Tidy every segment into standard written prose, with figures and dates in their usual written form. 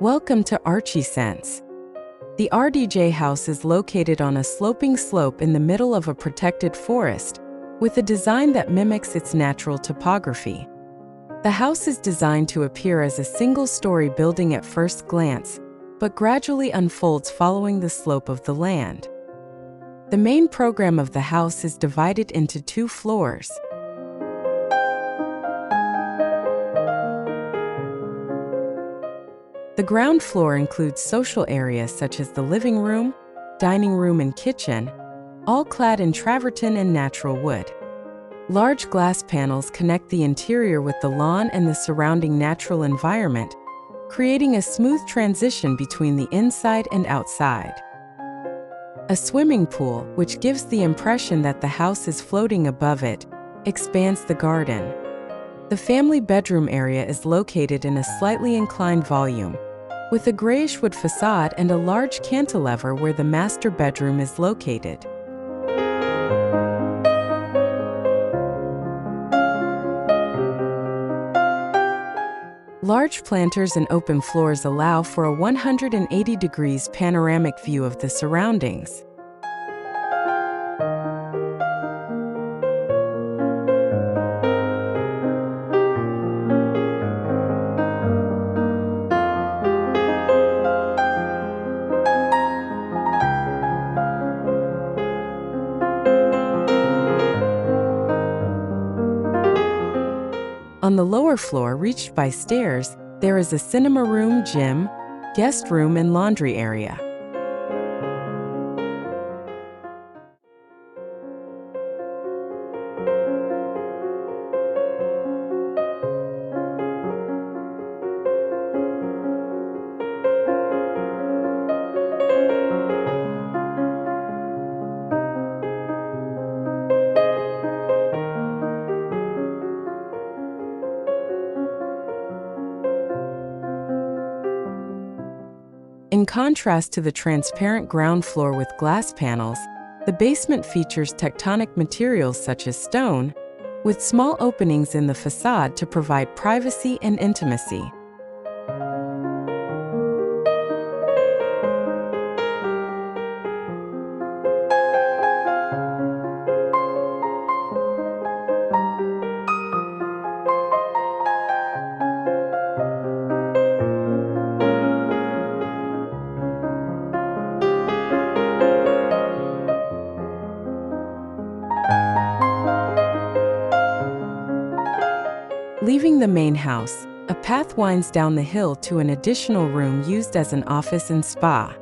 Welcome to Archiesense. The RDJ house is located on a sloping slope in the middle of a protected forest, with a design that mimics its natural topography. The house is designed to appear as a single-story building at first glance, but gradually unfolds following the slope of the land. The main program of the house is divided into 2 floors. The ground floor includes social areas such as the living room, dining room, and kitchen, all clad in travertine and natural wood. Large glass panels connect the interior with the lawn and the surrounding natural environment, creating a smooth transition between the inside and outside. A swimming pool, which gives the impression that the house is floating above it, expands the garden. The family bedroom area is located in a slightly inclined volume, with a grayish wood facade and a large cantilever where the master bedroom is located. Large planters and open floors allow for a 180 degrees panoramic view of the surroundings. On the lower floor, reached by stairs, there is a cinema room, gym, guest room, and laundry area. In contrast to the transparent ground floor with glass panels, the basement features tectonic materials such as stone, with small openings in the facade to provide privacy and intimacy. Leaving the main house, a path winds down the hill to an additional room used as an office and spa.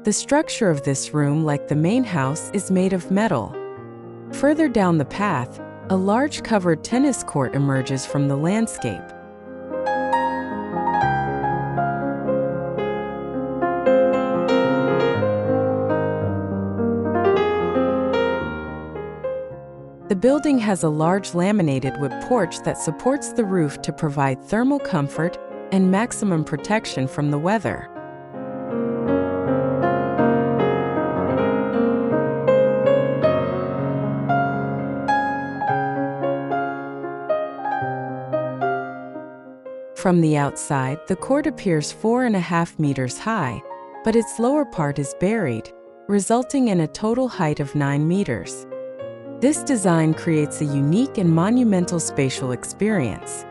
The structure of this room, like the main house, is made of metal. Further down the path, a large covered tennis court emerges from the landscape. The building has a large laminated wood porch that supports the roof to provide thermal comfort and maximum protection from the weather. From the outside, the court appears 4.5 meters high, but its lower part is buried, resulting in a total height of 9 meters. This design creates a unique and monumental spatial experience.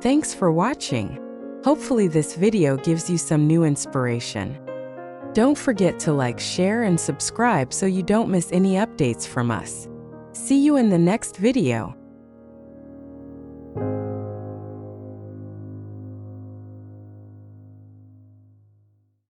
Thanks for watching. Hopefully this video gives you some new inspiration. Don't forget to like, share, and subscribe so you don't miss any updates from us. See you in the next video.